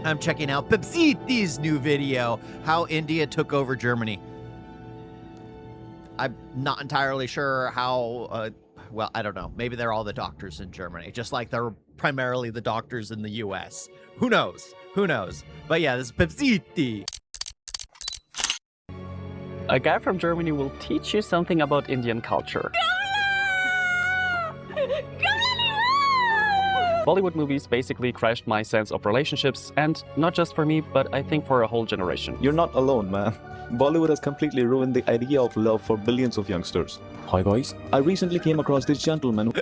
I'm checking out Complexities' new video, How India Took Over Germany. I'm not entirely sure how, well, I don't know. Maybe they're all the doctors in Germany, just like they're primarily the doctors in the US. Who knows? Who knows? But yeah, this is Complexities. A guy from Germany will teach you something about Indian culture. Bollywood movies basically crashed my sense of relationships, and not just for me, but I think for a whole generation. You're not alone, man. Bollywood has completely ruined the idea of love for billions of youngsters. Hi guys, I recently came across this gentleman who...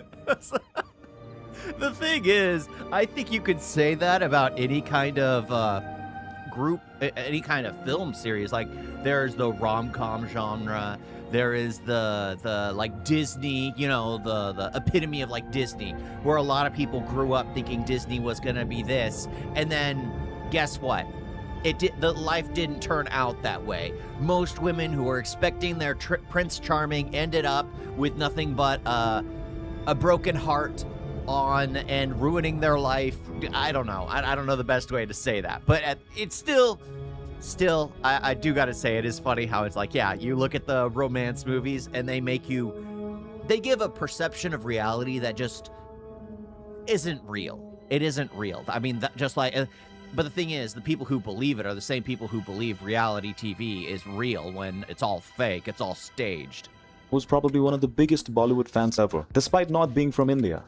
The thing is, I think you could say that about any kind of group, any kind of film series. Like, there's the rom-com genre, there is the like Disney, you know, the epitome of like Disney, where a lot of people grew up thinking Disney was gonna be this, and then guess what? The life didn't turn out that way. Most women who were expecting their Prince Charming ended up with nothing but a broken heart on and ruining their life. I don't know. I don't know the best way to say that, but it's still, I do gotta say, it is funny how it's like, yeah, you look at the romance movies and they give a perception of reality that just isn't real. It isn't real. I mean, just like, but the thing is, the people who believe it are the same people who believe reality TV is real when it's all fake, it's all staged. was probably one of the biggest Bollywood fans ever, despite not being from India.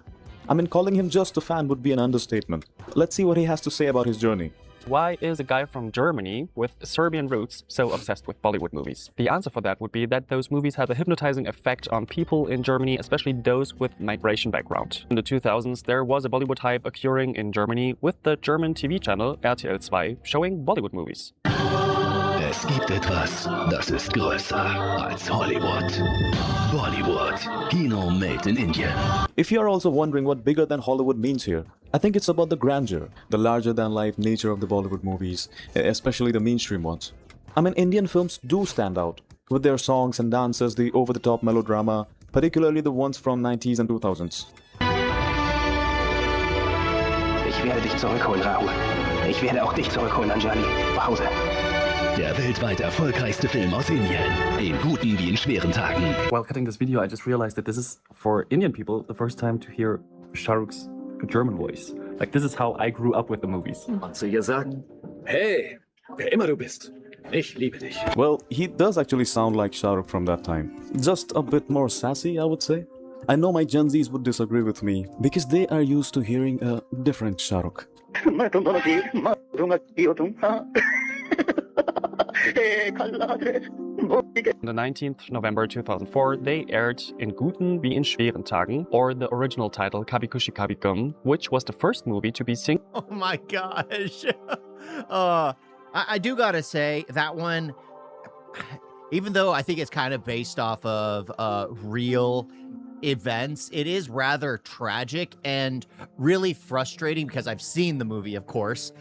I mean, calling him just a fan would be an understatement. Let's see what he has to say about his journey. Why is a guy from Germany with Serbian roots so obsessed with Bollywood movies? The answer for that would be that those movies have a hypnotizing effect on people in Germany, especially those with migration background. In the 2000s, there was a Bollywood hype occurring in Germany with the German TV channel RTL 2 showing Bollywood movies. Es gibt etwas, das ist größer als Hollywood. Bollywood, Kino made in India. If you are also wondering what bigger than Hollywood means here, I think it's about the grandeur, the larger-than-life nature of the Bollywood movies, especially the mainstream ones. I mean, Indian films do stand out, with their songs and dances, the over-the-top melodrama, particularly the ones from 90s and 2000s. Ich werde dich zurückholen, Rahul. Ich werde auch dich zurückholen, Anjali. Nach Hause. Der weltweit erfolgreichste Film aus Indien. In guten wie in schweren Tagen. While cutting this video, I just realized that this is, for Indian people, the first time to hear Shah Rukh's German voice. Like, this is how I grew up with the movies. Und zu ihr sagen, hey, wer immer du bist, ich liebe dich. Well, he does actually sound like Shah Rukh from that time. Just a bit more sassy, I would say. I know my Gen Zs would disagree with me, because they are used to hearing a different Shah Rukh. On the 19th November 2004, they aired In Guten wie in schweren Tagen, or the original title Kabhi Khushi Kabhie Gham, which was the first movie to be seen. Oh my gosh. I do gotta say, that one, even though I think it's kind of based off of real events, it is rather tragic and really frustrating because I've seen the movie, of course.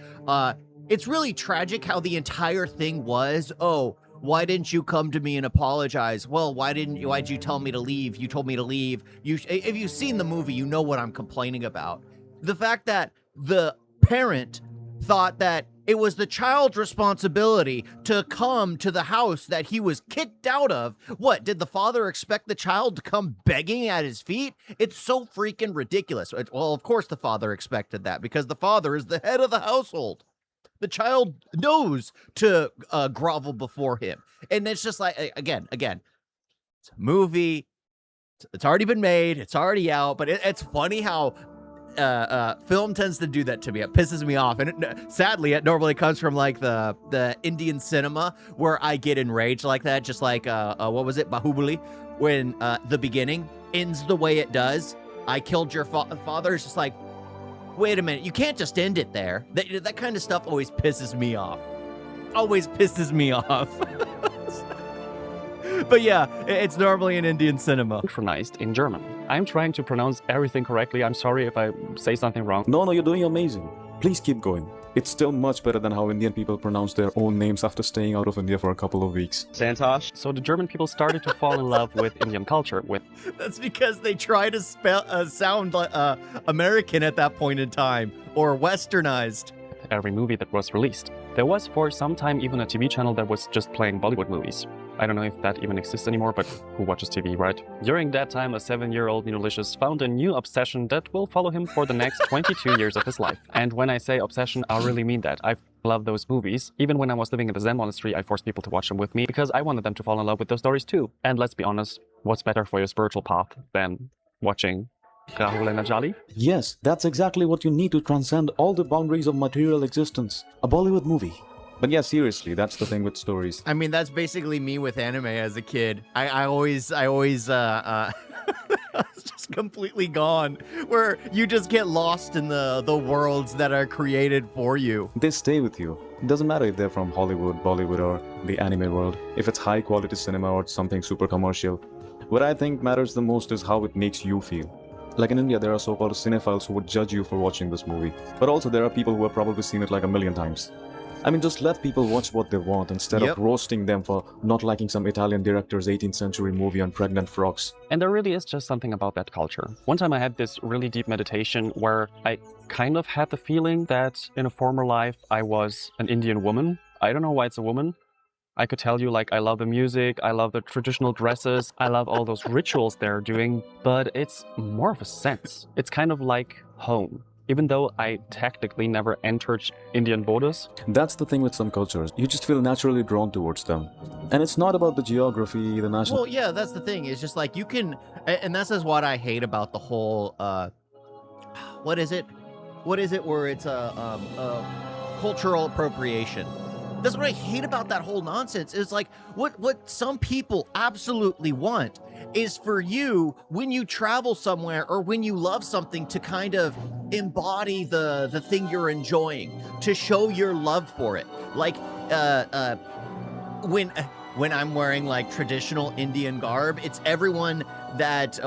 It's really tragic how the entire thing was, oh, why didn't you come to me and apologize? Well, why'd you tell me to leave? You told me to leave. If you've seen the movie, you know what I'm complaining about. The fact that the parent thought that it was the child's responsibility to come to the house that he was kicked out of. What, did the father expect the child to come begging at his feet? It's so freaking ridiculous. Well, of course the father expected that, because the father is the head of the household. The child knows to grovel before him. And it's just like, again, it's a movie. It's already been made. It's already out. But it's funny how film tends to do that to me. It pisses me off. And sadly, it normally comes from like the Indian cinema, where I get enraged like that. Just like, what was it? Bahubali, when the beginning ends the way it does. I killed your father. It's just like, wait a minute, you can't just end it there. That kind of stuff always pisses me off. Always pisses me off. But yeah, it's normally in Indian cinema. Synchronized in German. I'm trying to pronounce everything correctly. I'm sorry if I say something wrong. No, you're doing amazing. Please keep going. It's still much better than how Indian people pronounce their own names after staying out of India for a couple of weeks. Santosh? So the German people started to fall in love with Indian culture, with... That's because they try to sound American at that point in time, or westernized. every movie that was released. There was for some time even a TV channel that was just playing Bollywood movies. I don't know if that even exists anymore, but who watches TV, right? During that time, a 7-year-old Neolicious found a new obsession that will follow him for the next 22 years of his life. And when I say obsession, I really mean that. I love those movies. Even when I was living in the Zen monastery, I forced people to watch them with me because I wanted them to fall in love with those stories too. And let's be honest, what's better for your spiritual path than watching Rahul and Ajali? Yes, that's exactly what you need to transcend all the boundaries of material existence. A Bollywood movie. But yeah, seriously, that's the thing with stories. I mean, that's basically me with anime as a kid. I always just completely gone, where you just get lost in the worlds that are created for you. They stay with you. It doesn't matter if they're from Hollywood, Bollywood, or the anime world, if it's high quality cinema or something super commercial. What I think matters the most is how it makes you feel. Like in India, there are so-called cinephiles who would judge you for watching this movie. But also there are people who have probably seen it like 1,000,000 times. I mean, just let people watch what they want instead of roasting them for not liking some Italian director's 18th century movie on pregnant frogs. And there really is just something about that culture. One time I had this really deep meditation where I kind of had the feeling that in a former life I was an Indian woman. I don't know why it's a woman. I could tell you, like, I love the music, I love the traditional dresses, I love all those rituals they're doing, but it's more of a sense. It's kind of like home. Even though I technically never entered Indian borders. That's the thing with some cultures. You just feel naturally drawn towards them. And it's not about the geography, the national... Well, yeah, that's the thing. It's just like you can... And this is what I hate about the whole... what is it? What is it where it's cultural appropriation? That's what I hate about that whole nonsense. Is like what some people absolutely want is for you, when you travel somewhere or when you love something, to kind of embody the thing you're enjoying, to show your love for it. Like when I'm wearing like traditional Indian garb, it's everyone that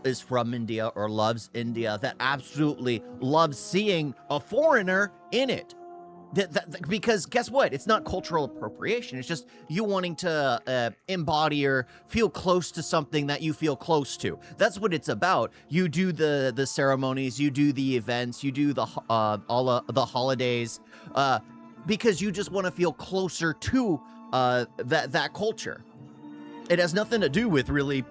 is from India or loves India that absolutely loves seeing a foreigner in it. Because guess what? It's not cultural appropriation. It's just you wanting to embody or feel close to something that you feel close to. That's what it's about. You do the ceremonies, you do the events, you do the all the holidays, because you just want to feel closer to that culture. It has nothing to do with really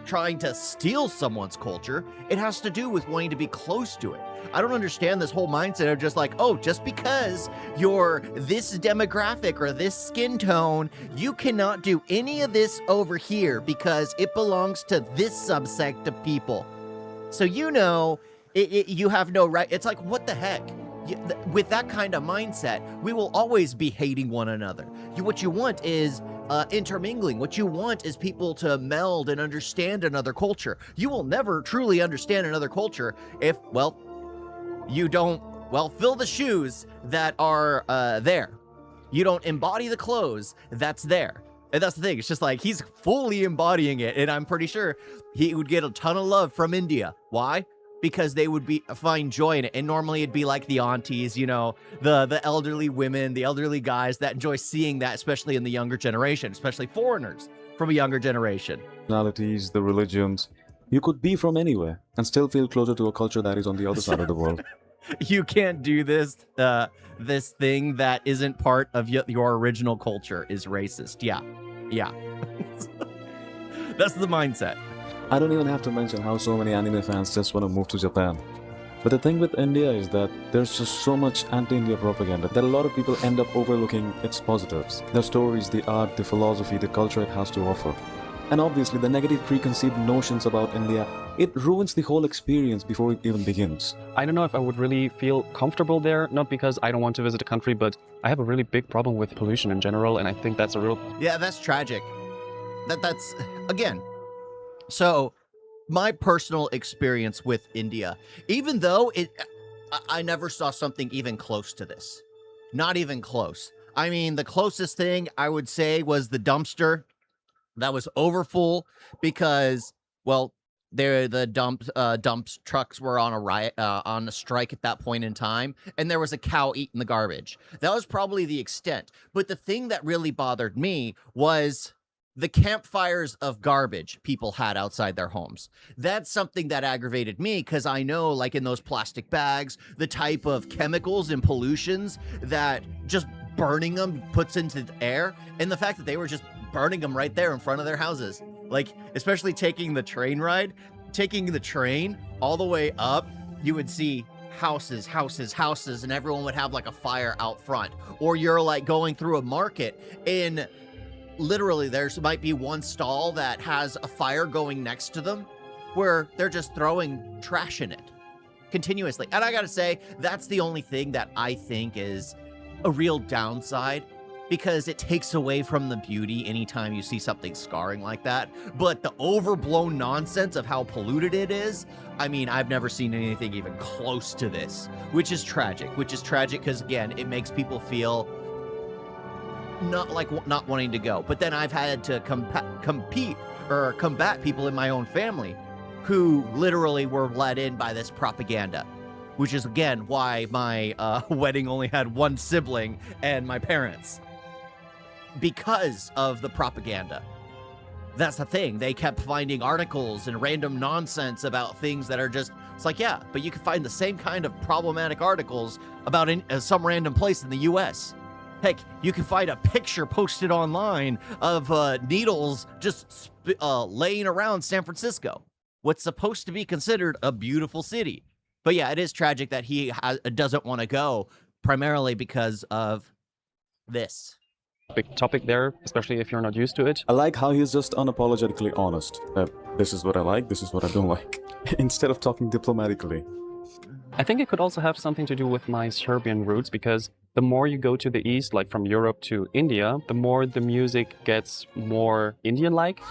trying to steal someone's culture. It has to do with wanting to be close to it. I don't understand this whole mindset of just like, oh, just because you're this demographic or this skin tone, you cannot do any of this over here because it belongs to this subsect of people. So you have no right. It's like, what the heck? With that kind of mindset, we will always be hating one another. What you want is intermingling. What you want is people to meld and understand another culture. You will never truly understand another culture if, you don't, fill the shoes that are there. You don't embody the clothes that's there. And that's the thing. It's just like he's fully embodying it. And I'm pretty sure he would get a ton of love from India. Why? Because they would find joy in it. And normally it'd be like the aunties, the elderly women, the elderly guys that enjoy seeing that, especially in the younger generation, especially foreigners from a younger generation. Nationalities, the religions. You could be from anywhere and still feel closer to a culture that is on the other side of the world. You can't do this thing that isn't part of your original culture is racist. Yeah. That's the mindset. I don't even have to mention how so many anime fans just want to move to Japan. But the thing with India is that there's just so much anti-India propaganda that a lot of people end up overlooking its positives. The stories, the art, the philosophy, the culture it has to offer. And obviously the negative preconceived notions about India, it ruins the whole experience before it even begins. I don't know if I would really feel comfortable there, not because I don't want to visit a country, but I have a really big problem with pollution in general, and I think that's a real... Yeah, that's tragic. That's, again... So, my personal experience with India, even though I never saw something even close to this. Not even close. I mean, the closest thing I would say was the dumpster that was overfull because, the dumps trucks were on a riot, on a strike at that point in time, and there was a cow eating the garbage. That was probably the extent. But the thing that really bothered me was the campfires of garbage people had outside their homes. That's something that aggravated me because I know, like in those plastic bags, the type of chemicals and pollutions that just burning them puts into the air, and the fact that they were just burning them right there in front of their houses. Like, especially taking the train ride, taking the train all the way up, you would see houses, and everyone would have like a fire out front. Or you're like going through a market and literally there's might be one stall that has a fire going next to them where they're just throwing trash in it continuously. And I gotta say, that's the only thing that I think is a real downside, because it takes away from the beauty anytime you see something scarring like that. But the overblown nonsense of how polluted it is, I mean, I've never seen anything even close to this, which is tragic because, again, it makes people feel not wanting to go. But then I've had to compete or combat people in my own family who literally were led in by this propaganda, which is, again, why my wedding only had one sibling and my parents, because of the propaganda. That's the thing. They kept finding articles and random nonsense about things that are just, it's like, yeah, but you can find the same kind of problematic articles about some random place in the US. Heck, you can find a picture posted online of needles just laying around San Francisco, what's supposed to be considered a beautiful city. But yeah, it is tragic that he doesn't want to go, primarily because of this. Big topic there, especially if you're not used to it. I like how he's just unapologetically honest. This is what I like, this is what I don't like. Instead of talking diplomatically. I think it could also have something to do with my Serbian roots, because the more you go to the east, like from Europe to India, the more the music gets more Indian-like.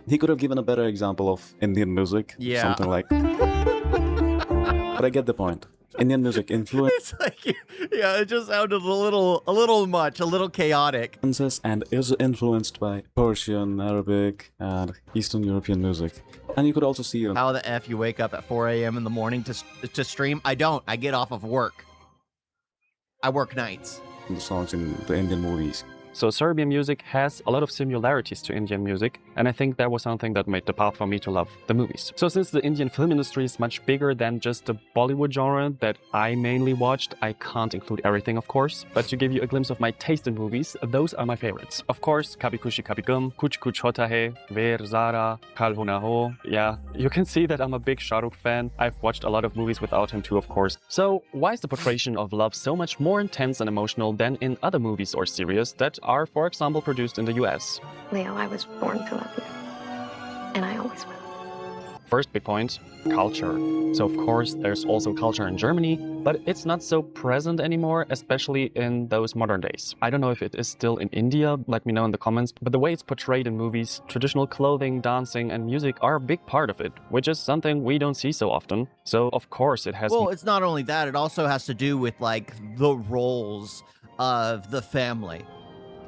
He could have given a better example of Indian music. Yeah. Something like... But I get the point. Indian music It's like, yeah, it just sounded a little much, a little chaotic. influences and is influenced by Persian, Arabic, and Eastern European music. And you could also see How the F you wake up at 4 a.m. in the morning to stream? I don't. I get off of work. I work nights. the songs in the Indian movies. So Serbian music has a lot of similarities to Indian music, and I think that was something that made the path for me to love the movies. So since the Indian film industry is much bigger than just the Bollywood genre that I mainly watched, I can't include everything, of course, but to give you a glimpse of my taste in movies, those are my favorites. Of course, Kabhi Khushi Kabhie Gham, Kuch Kuch Hota Hai, Veer Zara, Kal Ho Na Ho. Yeah, you can see that I'm a big Shah Rukh fan. I've watched a lot of movies without him too, of course. So why is the portrayal of love so much more intense and emotional than in other movies or series that are, for example, produced in the US? Leo, I was born to love you. And I always will. First big point, culture. So of course there's also culture in Germany, but it's not so present anymore, especially in those modern days. I don't know if it is still in India, let me know in the comments, but the way it's portrayed in movies, traditional clothing, dancing and music are a big part of it, which is something we don't see so often. So of course it has... Well, it's not only that, it also has to do with like the roles of the family.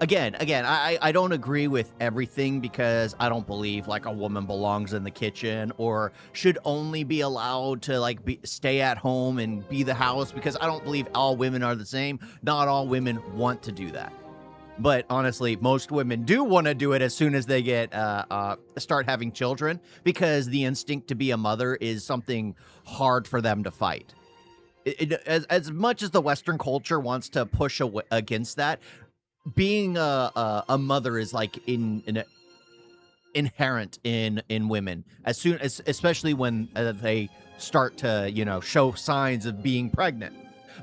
Again, I don't agree with everything, because I don't believe like a woman belongs in the kitchen or should only be allowed to like stay at home and be the house, because I don't believe all women are the same. Not all women want to do that. But honestly, most women do want to do it as soon as they get start having children, because the instinct to be a mother is something hard for them to fight. As much as the Western culture wants to push against that, being a mother is like inherent in women, as soon as, especially when they start to, you know, show signs of being pregnant.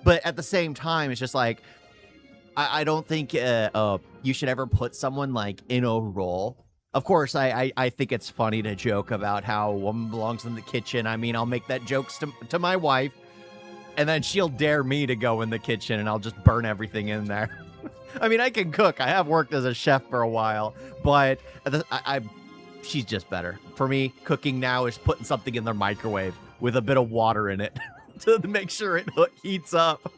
But at the same time, it's just like, I don't think you should ever put someone like in a role. Of course, I think it's funny to joke about how a woman belongs in the kitchen. I mean, I'll make that jokes to my wife, and then she'll dare me to go in the kitchen and I'll just burn everything in there. I mean, I can cook. I have worked as a chef for a while, but she's just better. For me, cooking now is putting something in the microwave with a bit of water in it to make sure it heats up.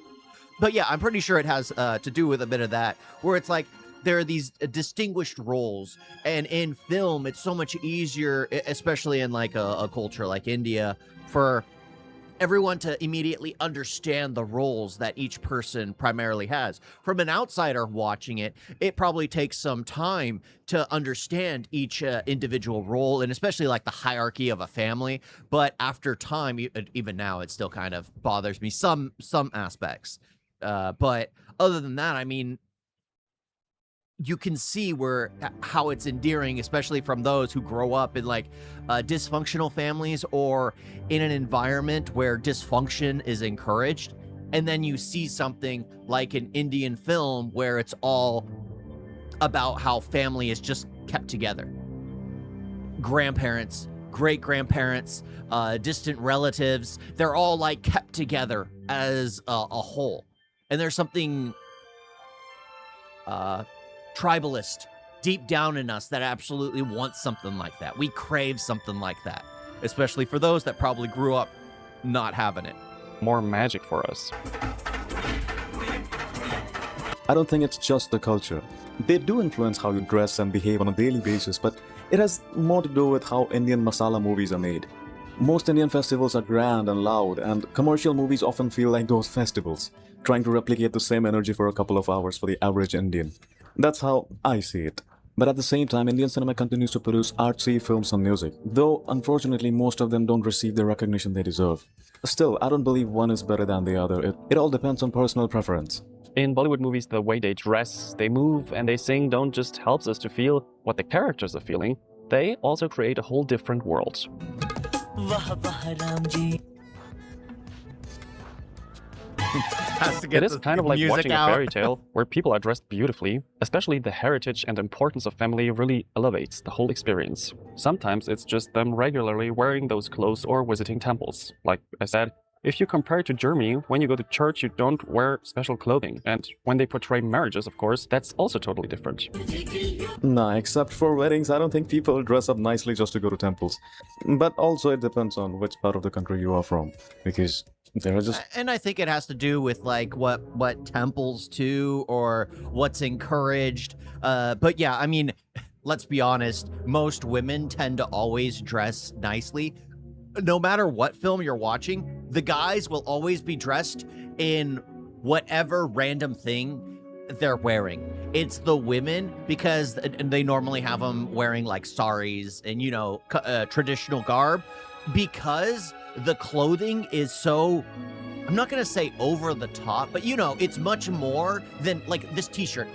But yeah, I'm pretty sure it has to do with a bit of that, where it's like, there are these distinguished roles, and in film it's so much easier, especially in like a culture like India, for everyone to immediately understand the roles that each person primarily has. From an outsider watching it, it probably takes some time to understand each individual role, and especially like the hierarchy of a family. But after time, even now, it still kind of bothers me some aspects. But other than that, I mean, you can see how it's endearing, especially from those who grow up in like dysfunctional families or in an environment where dysfunction is encouraged. And then you see something like an Indian film where it's all about how family is just kept together. Grandparents, great grandparents, distant relatives, they're all like kept together as a whole. And there's something tribalist deep down in us that absolutely wants something like that. We crave something like that, especially for those that probably grew up not having it. More magic for us. I don't think it's just the culture. They do influence how you dress and behave on a daily basis, but it has more to do with how Indian masala movies are made. Most Indian festivals are grand and loud, and commercial movies often feel like those festivals, trying to replicate the same energy for a couple of hours for the average Indian. That's how I see it. But at the same time, Indian cinema continues to produce artsy films and music, though unfortunately most of them don't receive the recognition they deserve. Still, I don't believe one is better than the other. It all depends on personal preference. In Bollywood movies, the way they dress, they move, and they sing don't just help us to feel what the characters are feeling, they also create a whole different world. It is kind of like watching a fairy tale where people are dressed beautifully. Especially the heritage and importance of family really elevates the whole experience. Sometimes it's just them regularly wearing those clothes or visiting temples. Like I said, if you compare it to Germany, when you go to church you don't wear special clothing. And when they portray marriages, of course, that's also totally different. Nah, except for weddings, I don't think people dress up nicely just to go to temples. But also it depends on which part of the country you are from, because there are just... And I think it has to do with like what temples to or what's encouraged. But yeah, I mean, let's be honest, most women tend to always dress nicely. No matter what film you're watching, the guys will always be dressed in whatever random thing they're wearing. It's the women, because they normally have them wearing like saris and, you know, traditional garb, because the clothing is so, I'm not going to say over the top, but you know, it's much more than like this t-shirt.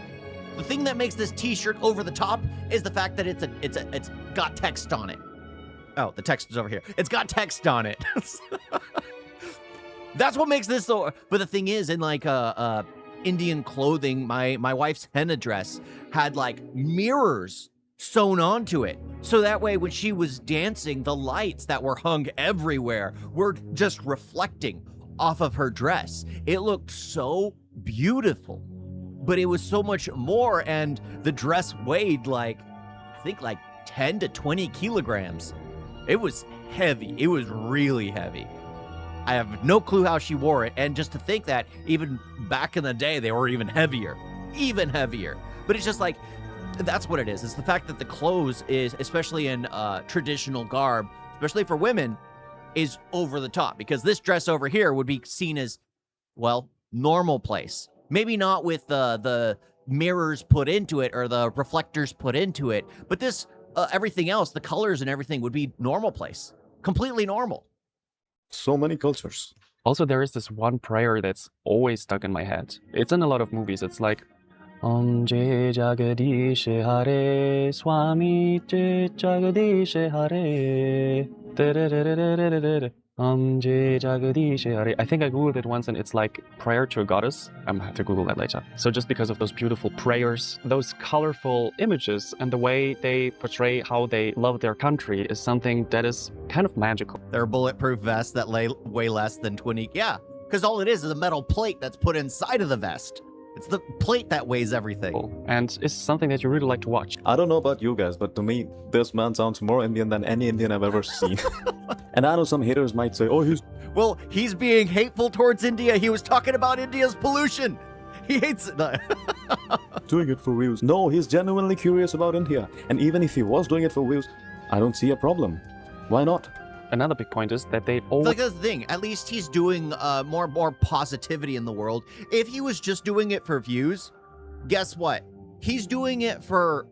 The thing that makes this t-shirt over the top is the fact that it's got text on it. Oh, the text is over here. It's got text on it. That's what makes this so. But the thing is, in like Indian clothing, my wife's henna dress had like mirrors sewn onto it, so that way when she was dancing, the lights that were hung everywhere were just reflecting off of her dress. It looked so beautiful, but it was so much more, and the dress weighed like, I think like 10 to 20 kilograms. It was heavy. It was really heavy. I have no clue how she wore it, and just to think that even back in the day they were even heavier. But it's just like, that's what it is. It's the fact that the clothes is, especially in traditional garb, especially for women, is over the top. Because this dress over here would be seen as, well, normal place. Maybe not with the mirrors put into it or the reflectors put into it, but this, everything else, the colors and everything would be normal place. Completely normal. So many cultures. Also, there is this one prayer that's always stuck in my head. It's in a lot of movies. It's like, Om Jai Jagadish Hare Swami Jai Jagadish Hare. Om Jai Jagadish Hare. I think I googled it once and it's like prayer to a goddess. I'm gonna have to Google that later. So just because of those beautiful prayers, those colorful images, and the way they portray how they love their country is something that is kind of magical. There are bulletproof vests that weigh less than 20. Yeah, because all it is a metal plate that's put inside of the vest. It's the plate that weighs everything. And it's something that you really like to watch. I don't know about you guys, but to me, this man sounds more Indian than any Indian I've ever seen. And I know some haters might say, oh, Well, he's being hateful towards India. He was talking about India's pollution. He hates it. not doing it for views. No, he's genuinely curious about India. And even if he was doing it for views, I don't see a problem. Why not? Another big point is that they Like, that's the thing. At least he's doing more positivity in the world. If he was just doing it for views, guess what? He's doing it for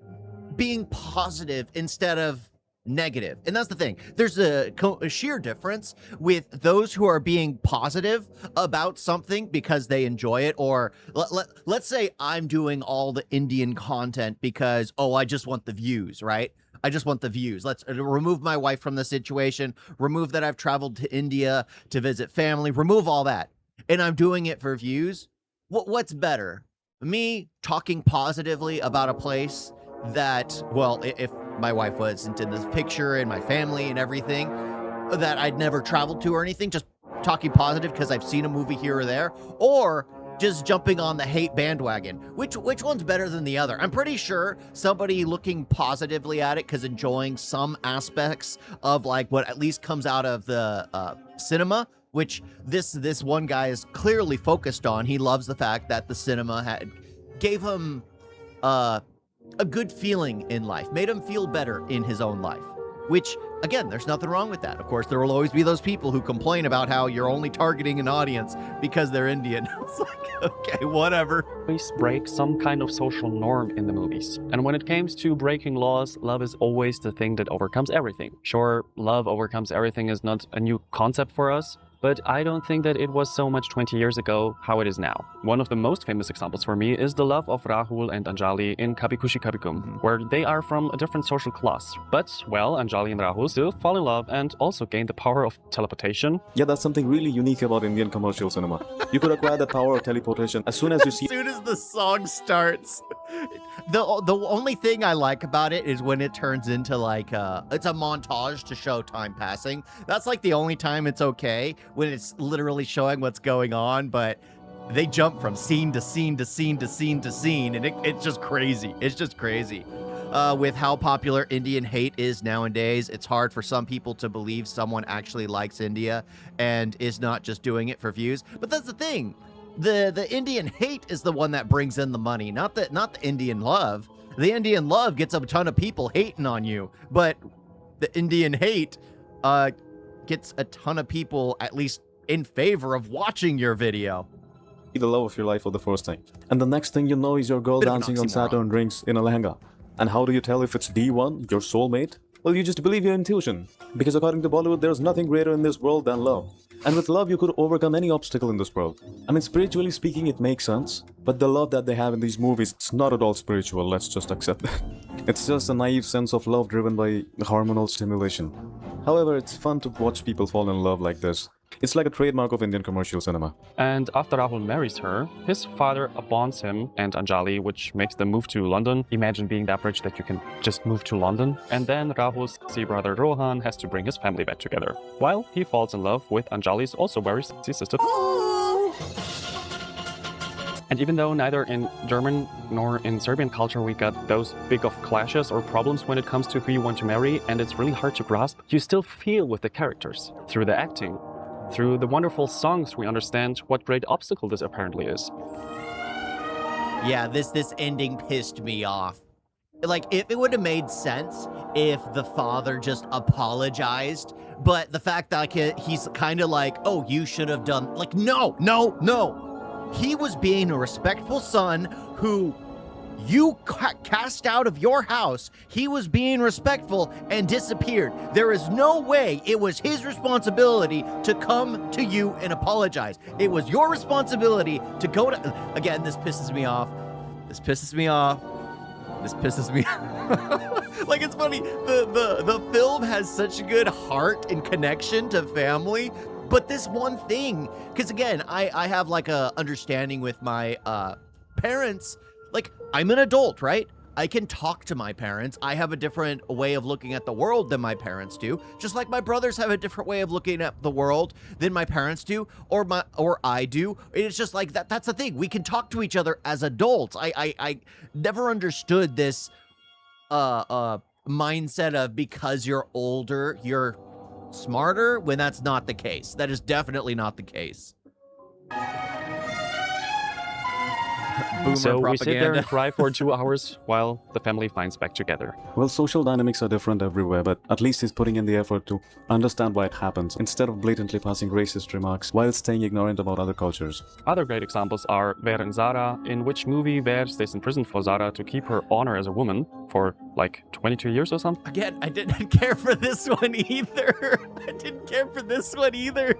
being positive instead of negative. And that's the thing. There's a sheer difference with those who are being positive about something because they enjoy it. Or let's say I'm doing all the Indian content because, oh, I just want the views, right? I just want the views. Let's remove my wife from the situation, remove that I've traveled to India to visit family, remove all that. And I'm doing it for views. What's better? Me talking positively about a place that, well, if my wife wasn't in this picture and my family and everything, that I'd never traveled to or anything, just talking positive because I've seen a movie here or there, or just jumping on the hate bandwagon. Which one's better than the other? I'm pretty sure somebody looking positively at it because enjoying some aspects of like what at least comes out of the cinema, which this one guy is clearly focused on. He loves the fact that the cinema gave him a good feeling in life, made him feel better in his own life, which, again, there's nothing wrong with that. Of course, there will always be those people who complain about how you're only targeting an audience because they're Indian. It's like, okay, whatever. always break some kind of social norm in the movies. And when it comes to breaking laws, love is always the thing that overcomes everything. Sure, love overcomes everything is not a new concept for us, but I don't think that it was so much 20 years ago how it is now. One of the most famous examples for me is the love of Rahul and Anjali in Kabhi Khushi Kabhi Gum, where they are from a different social class. But, well, Anjali and Rahul still fall in love and also gain the power of teleportation. Yeah, that's something really unique about Indian commercial cinema. You could acquire the power of teleportation as soon as you see... As soon as the song starts. The only thing I like about it is when it turns into like, it's a montage to show time passing. That's like the only time it's okay, when it's literally showing what's going on, but they jump from scene to scene to scene to scene to scene, and it's just crazy. It's just crazy. With how popular Indian hate is nowadays, it's hard for some people to believe someone actually likes India and is not just doing it for views. But that's the thing. The Indian hate is the one that brings in the money, not the Indian love. The Indian love gets a ton of people hating on you, but the Indian hate gets a ton of people at least in favor of watching your video. the love of your life for the first time. And the next thing you know is your girl Bit of an dancing on oxymoron. Saturn rings in a lehenga. And how do you tell if it's D1, your soulmate? Well, you just believe your intuition. Because according to Bollywood, there's nothing greater in this world than love. And with love, you could overcome any obstacle in this world. I mean, spiritually speaking, it makes sense. But the love that they have in these movies, it's not at all spiritual, let's just accept that. It's just a naive sense of love driven by hormonal stimulation. However, it's fun to watch people fall in love like this. It's like a trademark of Indian commercial cinema. And after Rahul marries her, his father abandons him and Anjali, which makes them move to London. Imagine being that rich that you can just move to London. And then Rahul's sexy brother Rohan has to bring his family back together, while he falls in love with Anjali's also very sexy sister. And even though neither in German nor in Serbian culture we got those big of clashes or problems when it comes to who you want to marry, and it's really hard to grasp, you still feel with the characters, through the acting. Through the wonderful songs, we understand what great obstacle this apparently is. Yeah, this ending pissed me off. Like, if it would have made sense if the father just apologized, but the fact that he's kind of like, oh, you should have done, like, no. He was being a respectful son who you cast out of your house. He was being respectful and disappeared. There is no way it was his responsibility to come to you and apologize. It was your responsibility to go to... Again, this pisses me off. This pisses me off. Like, it's funny. The film has such a good heart and connection to family, but this one thing, because again, I have like a understanding with my parents. Like, I'm an adult, right? I can talk to my parents. I have a different way of looking at the world than my parents do. Just like my brothers have a different way of looking at the world than my parents do, or I do. It's just like that. That's the thing. We can talk to each other as adults. I never understood this mindset of because you're older, you're smarter, when that's not the case. That is definitely not the case. Boomer So we sit there propaganda. and cry for 2 hours while the family finds back together. Well, social dynamics are different everywhere, but at least he's putting in the effort to understand why it happens, instead of blatantly passing racist remarks while staying ignorant about other cultures. Other great examples are Ver and Zara, in which movie Ver stays in prison for Zara to keep her honor as a woman for like 22 years or something. Again, I didn't care for this one either. I didn't care for this one either.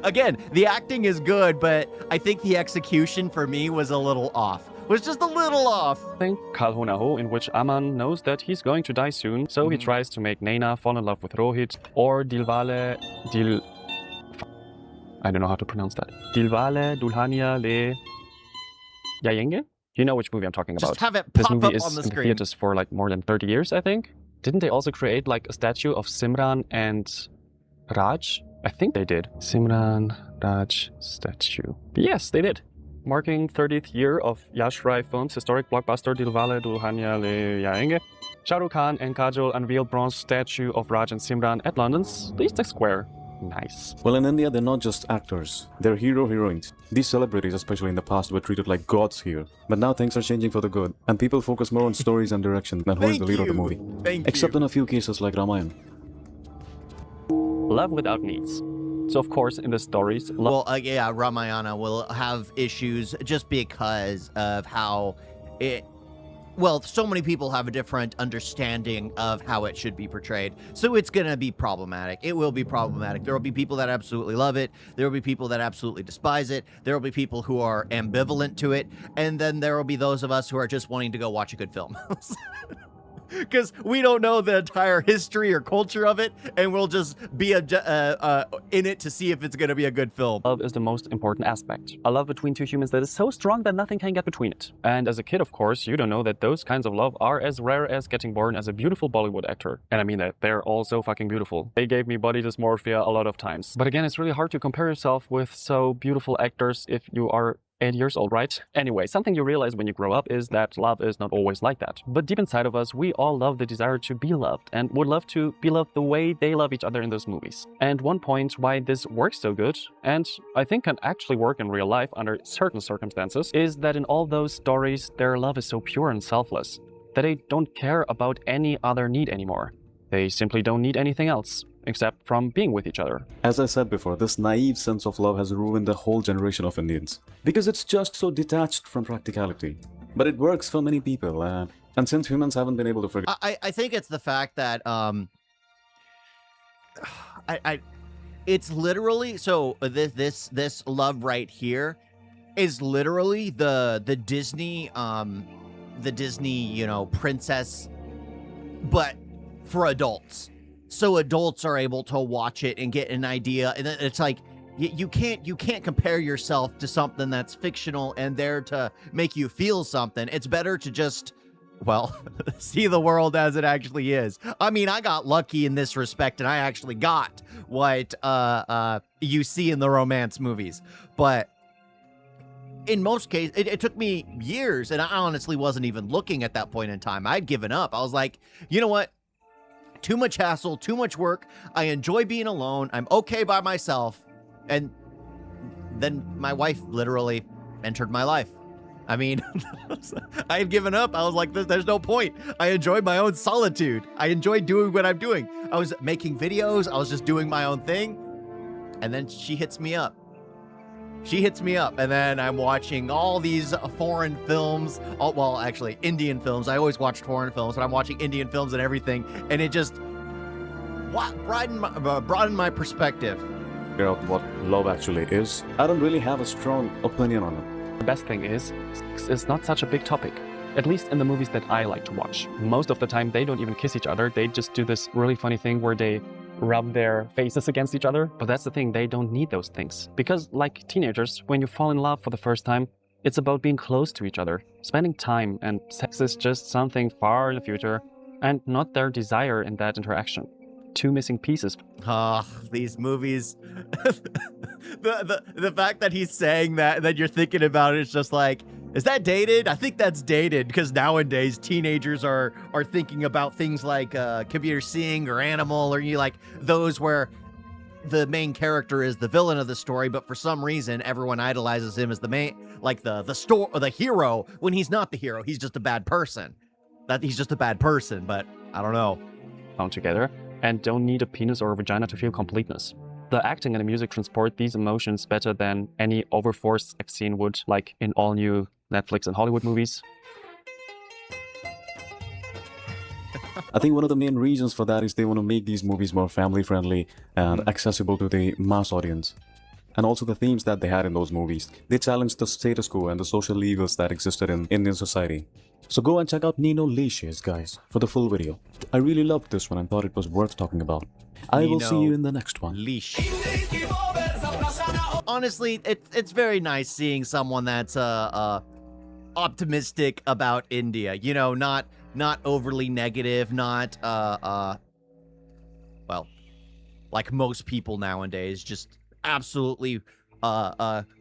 Again, the acting is good, but I think the execution for me was a little off. Was just a little off. Think Kalhonaho, in which Aman knows that he's going to die soon, so he tries to make Naina fall in love with Rohit, or I don't know how to pronounce that. Dilwale Dulhania Le Yayenge? You know which movie I'm talking about. Just have it This pop movie up is on the in the screen. theaters for like more than 30 years, I think. Didn't they also create like a statue of Simran and Raj? I think they did. Simran Raj statue. Yes, they did. Marking 30th year of Yash Rai Films' historic blockbuster Dilwale Dulhania Le Jayenge, Shah Rukh Khan and Kajol unveiled bronze statue of Raj and Simran at London's Leicester Square. Nice. Well, in India, they're not just actors, they're heroines. These celebrities, especially in the past, were treated like gods here. But now things are changing for the good, and people focus more on stories and direction than who is Thank the lead of the you. movie. Thank Except you. in a few cases like Ramayana. Love without needs. So of course, in the stories, love Well, yeah, Ramayana will have issues just because of how it. Well, so many people have a different understanding of how it should be portrayed. So it's going to be problematic. It will be problematic. There will be people that absolutely love it. There will be people that absolutely despise it. There will be people who are ambivalent to it. And then there will be those of us who are just wanting to go watch a good film. Because we don't know the entire history or culture of it, and we'll just be in it to see if it's going to be a good film. love is the most important aspect. A love between two humans that is so strong that nothing can get between it. And as a kid, of course, you don't know that those kinds of love are as rare as getting born as a beautiful Bollywood actor. And I mean that, they're all so fucking beautiful. They gave me body dysmorphia a lot of times. But again, it's really hard to compare yourself with so beautiful actors if you are 8 years old, right? Anyway, something you realize when you grow up is that love is not always like that. But deep inside of us, we all love the desire to be loved and would love to be loved the way they love each other in those movies. And one point why this works so good, and I think can actually work in real life under certain circumstances, is that in all those stories, their love is so pure and selfless that they don't care about any other need anymore. They simply don't need anything else, except from being with each other. As I said before, this naive sense of love has ruined a whole generation of Indians. Because it's just so detached from practicality. But it works for many people, and since humans haven't been able to figure I think it's the fact that it's literally so this love right here is literally the Disney princess, but for adults. So adults are able to watch it and get an idea, and it's like you can't compare yourself to something that's fictional and there to make you feel something. It's better to just, well, see the world as it actually is. I mean, I got lucky in this respect, and I actually got what you see in the romance movies, but in most cases, it took me years, and I honestly wasn't even looking at that point in time. I'd given up. I was like, you know what? Too much hassle, too much work. I enjoy being alone. I'm okay by myself. And then my wife literally entered my life. I mean, I had given up. I was like, there's no point. I enjoyed my own solitude. I enjoyed doing what I'm doing. I was making videos. I was just doing my own thing. And then she hits me up. And then I'm watching all these foreign films. Well, actually, Indian films. I always watched foreign films, but I'm watching Indian films and everything. And it just broadened my perspective. out what love actually is. I don't really have a strong opinion on it. The best thing is, sex is not such a big topic. At least in the movies that I like to watch. Most of the time, they don't even kiss each other. They just do this really funny thing where they rub their faces against each other. But that's the thing, they don't need those things. Because like teenagers, when you fall in love for the first time, it's about being close to each other, spending time, and sex is just something far in the future, and not their desire in that interaction. Two missing pieces. These movies. the fact that he's saying that you're thinking about it is just like, is that dated? I think that's dated, because nowadays teenagers are thinking about things like Computer Sing or Animal, or you like those where the main character is the villain of the story, but for some reason everyone idolizes him as the like the store or the hero when he's not the hero. He's just a bad person. That he's just a bad person, but I don't know. Found together and don't need a penis or a vagina to feel completeness. The acting and the music transport these emotions better than any overforced sex scene would, like in all new Netflix and Hollywood movies. I think one of the main reasons for that is they want to make these movies more family friendly and accessible to the mass audience. And also the themes that they had in those movies. They challenged the status quo and the social evils that existed in Indian society. So go and check out Nino Leashes, guys, for the full video. I really loved this one and thought it was worth talking about. I will see you in the next one. Leash. Honestly, it's very nice seeing someone that's optimistic about India. You know, not overly negative, not well, like most people nowadays, just absolutely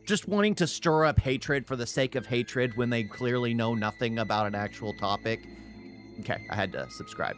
just wanting to stir up hatred for the sake of hatred when they clearly know nothing about an actual topic. Okay, I had to subscribe.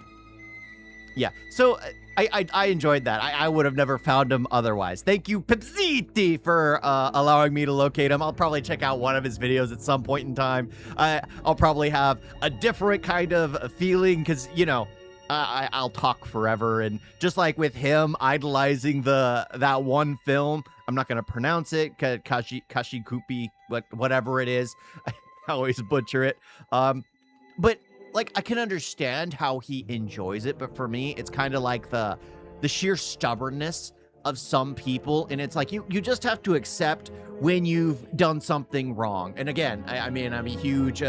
Yeah, so I enjoyed that. I would have never found him otherwise. Thank you, Pepsiti, for allowing me to locate him. I'll probably check out one of his videos at some point in time. I'll probably have a different kind of feeling because, you know, I'll talk forever. And just like with him idolizing that one film, I'm not going to pronounce it, Kashikupi, whatever it is. I always butcher it. But like, I can understand how he enjoys it, but for me, it's kind of like the sheer stubbornness of some people, and it's like you just have to accept when you've done something wrong. And again, I mean, I'm a huge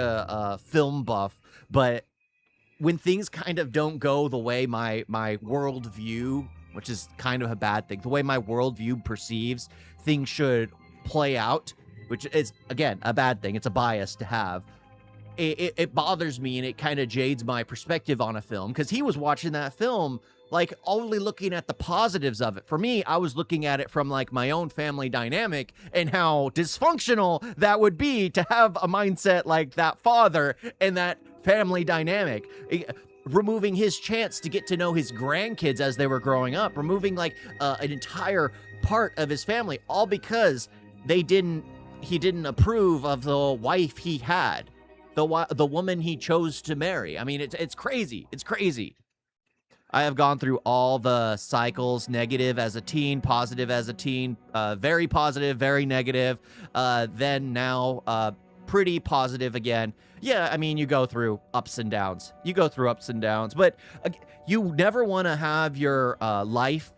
film buff, but when things kind of don't go the way my worldview, which is kind of a bad thing, the way my worldview perceives things should play out, which is, again, a bad thing. It's a bias to have. It bothers me, and it kind of jades my perspective on a film, because he was watching that film like only looking at the positives of it. For me, I was looking at it from like my own family dynamic and how dysfunctional that would be to have a mindset like that father and that family dynamic. Removing his chance to get to know his grandkids as they were growing up, removing like an entire part of his family, all because he didn't approve of the wife he had. The woman he chose to marry. I mean, it's crazy. It's crazy. I have gone through all the cycles, negative as a teen, positive as a teen, very positive, very negative, then now pretty positive again. Yeah, I mean, you go through ups and downs. You go through ups and downs, but you never want to have your life,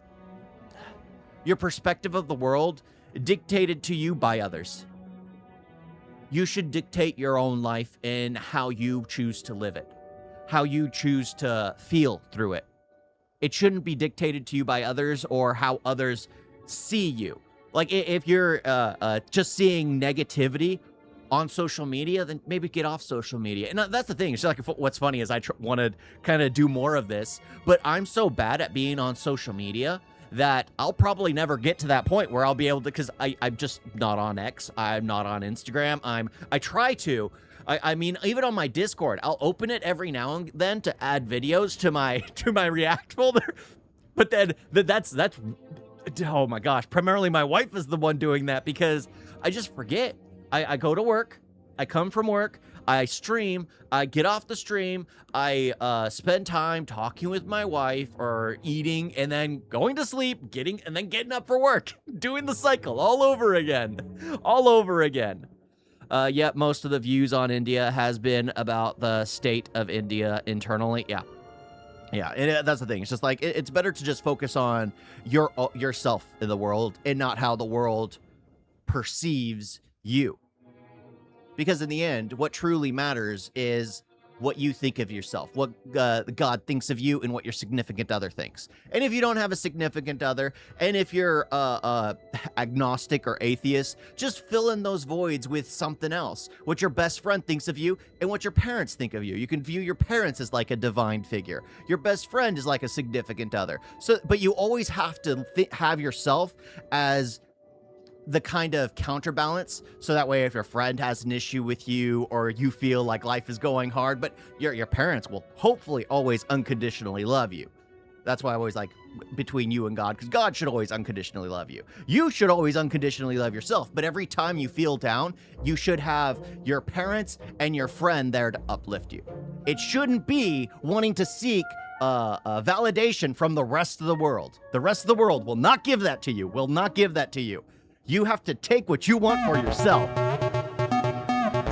your perspective of the world dictated to you by others. You should dictate your own life and how you choose to live it, how you choose to feel through it. It shouldn't be dictated to you by others or how others see you. Like, if you're just seeing negativity on social media, then maybe get off social media. And that's the thing. It's like, what's funny is I want to kind of do more of this, but I'm so bad at being on social media that I'll probably never get to that point where I'll be able to, because I'm just not on X. I'm not on Instagram. I try to. I mean, even on my Discord, I'll open it every now and then to add videos to my React folder. But then that's oh my gosh. Primarily my wife is the one doing that because I just forget. I go to work. I come from work. I stream, I get off the stream, I spend time talking with my wife or eating and then going to sleep, and then getting up for work, doing the cycle all over again. Yet most of the views on India has been about the state of India internally. Yeah, and that's the thing. It's just like, it's better to just focus on yourself in the world and not how the world perceives you. Because in the end, what truly matters is what you think of yourself, what God thinks of you, and what your significant other thinks. And if you don't have a significant other, and if you're agnostic or atheist, just fill in those voids with something else. What your best friend thinks of you, and what your parents think of you. You can view your parents as like a divine figure. Your best friend is like a significant other. So, but you always have to have yourself as the kind of counterbalance, so that way if your friend has an issue with you or you feel like life is going hard, but your parents will hopefully always unconditionally love you. That's why I always like between you and God, because God should always unconditionally love you. You should always unconditionally love yourself. But every time you feel down, you should have your parents and your friend there to uplift you. It shouldn't be wanting to seek validation from the rest of the world. The rest of the world will not give that to you, will not give that to you. You have to take what you want for yourself.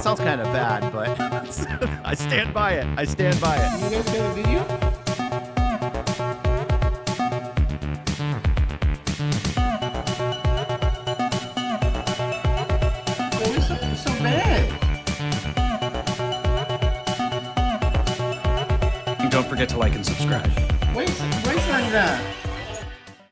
Sounds kind of bad, but I stand by it. I stand by it. You guys got a video? It's so bad. And don't forget to like and subscribe. Wait, like that.